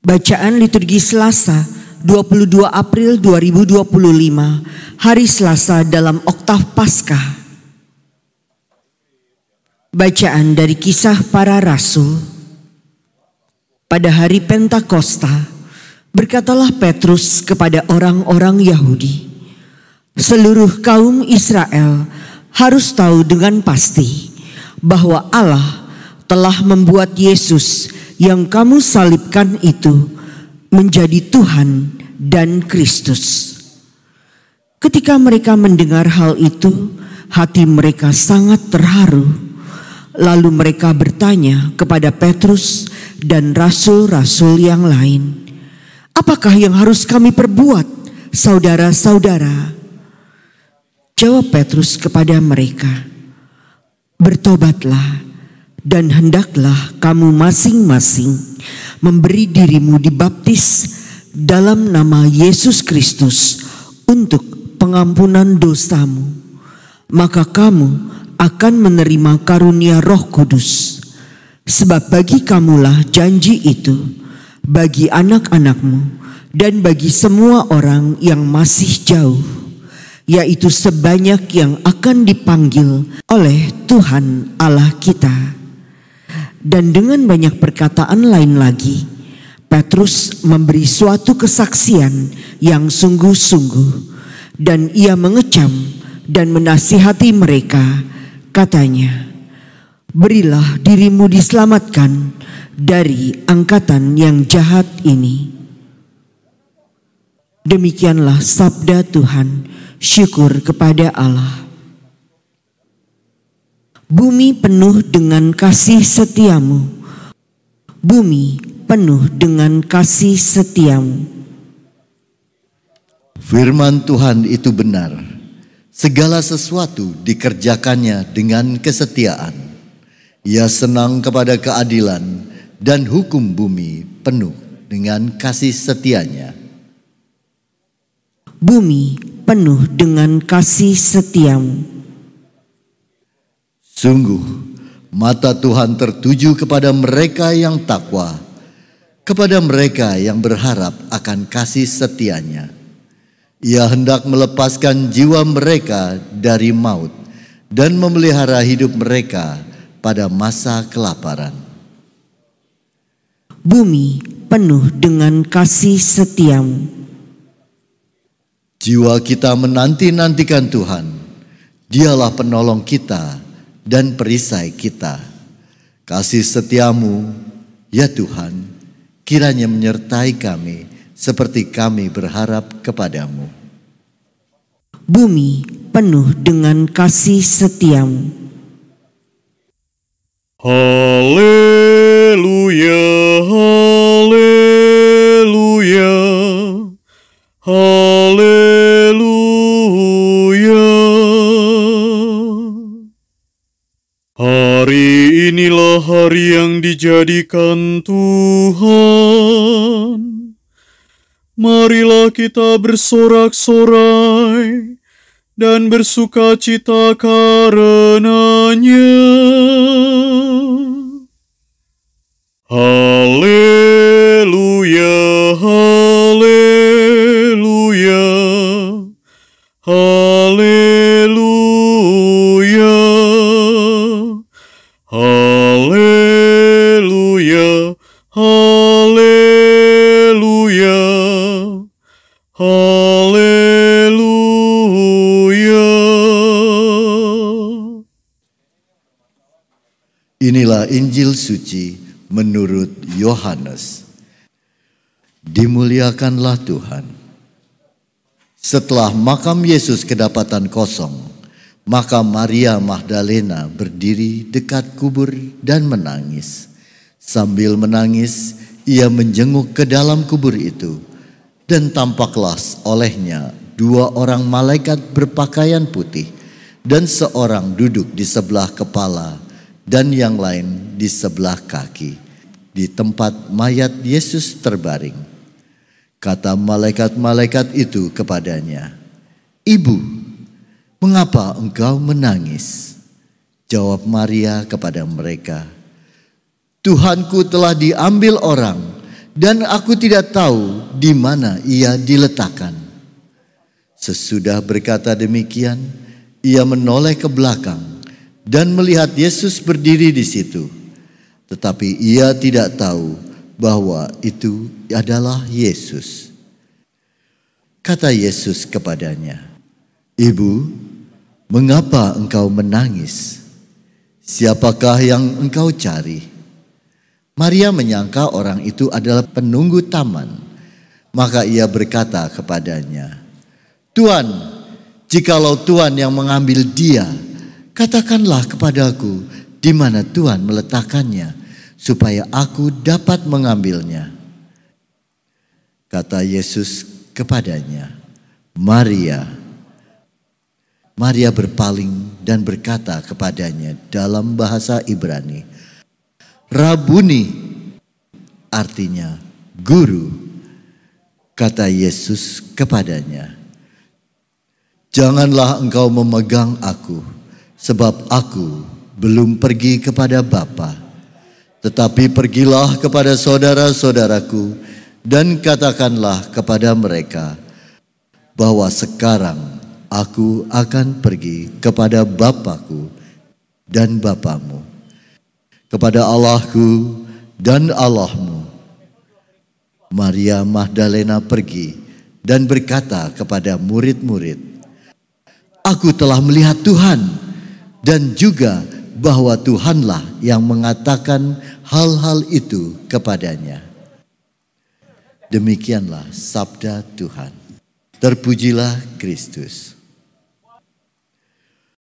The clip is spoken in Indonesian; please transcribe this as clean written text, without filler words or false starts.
Bacaan liturgi Selasa, 22 April 2025, hari Selasa dalam oktav Paskah. Bacaan dari Kisah Para Rasul. Pada hari Pentakosta, berkatalah Petrus kepada orang-orang Yahudi, "Seluruh kaum Israel harus tahu dengan pasti bahwa Allah telah membuat Yesus yang kamu salibkan itu menjadi Tuhan dan Kristus." Ketika mereka mendengar hal itu, hati mereka sangat terharu. Lalu mereka bertanya kepada Petrus dan rasul-rasul yang lain, "Apakah yang harus kami perbuat, saudara-saudara?" Jawab Petrus kepada mereka, "Bertobatlah dan hendaklah kamu masing-masing memberi dirimu dibaptis dalam nama Yesus Kristus untuk pengampunan dosamu. Maka kamu akan menerima karunia Roh Kudus. Sebab bagi kamulah janji itu, bagi anak-anakmu dan bagi semua orang yang masih jauh, yaitu sebanyak yang akan dipanggil oleh Tuhan Allah kita." Dan dengan banyak perkataan lain lagi, Petrus memberi suatu kesaksian yang sungguh-sungguh, dan ia mengecam dan menasihati mereka. Katanya, "Berilah dirimu diselamatkan dari angkatan yang jahat ini." Demikianlah sabda Tuhan. Syukur kepada Allah. Bumi penuh dengan kasih setiamu. Bumi penuh dengan kasih setiamu. Firman Tuhan itu benar. Segala sesuatu dikerjakannya dengan kesetiaan. Ia senang kepada keadilan, dan hukum bumi penuh dengan kasih setianya. Bumi penuh dengan kasih setiamu. Sungguh, mata Tuhan tertuju kepada mereka yang takwa, kepada mereka yang berharap akan kasih setianya. Ia hendak melepaskan jiwa mereka dari maut dan memelihara hidup mereka pada masa kelaparan. Bumi penuh dengan kasih setiamu. Jiwa kita menanti-nantikan Tuhan. Dialah penolong kita dan perisai kita. Kasih setiamu, ya Tuhan, kiranya menyertai kami seperti kami berharap kepadamu. Bumi penuh dengan kasih setiamu. Haleluya, haleluya, haleluya. Hari inilah hari yang dijadikan Tuhan. Marilah kita bersorak-sorai dan bersukacita karenanya. Haleluya, haleluya, haleluya, haleluya, haleluya, haleluya. Inilah Injil suci menurut Yohanes. Dimuliakanlah Tuhan. Setelah makam Yesus kedapatan kosong, maka Maria Magdalena berdiri dekat kubur dan menangis. Sambil menangis, ia menjenguk ke dalam kubur itu, dan tampaklah olehnya 2 orang malaikat berpakaian putih, dan seorang duduk di sebelah kepala dan yang lain di sebelah kaki, di tempat mayat Yesus terbaring. Kata malaikat-malaikat itu kepadanya, "Ibu, mengapa engkau menangis?" Jawab Maria kepada mereka, "Tuhanku telah diambil orang, dan aku tidak tahu di mana ia diletakkan." Sesudah berkata demikian, ia menoleh ke belakang dan melihat Yesus berdiri di situ. Tetapi ia tidak tahu bahwa itu adalah Yesus. Kata Yesus kepadanya, "Ibu, mengapa engkau menangis? Siapakah yang engkau cari?" Maria menyangka orang itu adalah penunggu taman. Maka ia berkata kepadanya, "Tuan, jikalau Tuan yang mengambil dia, katakanlah kepadaku di mana Tuan meletakkannya, supaya aku dapat mengambilnya." Kata Yesus kepadanya, "Maria." Maria berpaling dan berkata kepadanya dalam bahasa Ibrani, "Rabuni," artinya guru. Kata Yesus kepadanya, "Janganlah engkau memegang aku, sebab aku belum pergi kepada Bapa. Tetapi pergilah kepada saudara-saudaraku dan katakanlah kepada mereka bahwa sekarang aku akan pergi kepada Bapa-Ku dan Bapamu, kepada Allah-Ku dan Allahmu." Maria Magdalena pergi dan berkata kepada murid-murid, "Aku telah melihat Tuhan," dan juga bahwa Tuhanlah yang mengatakan hal-hal itu kepadanya. Demikianlah sabda Tuhan. Terpujilah Kristus.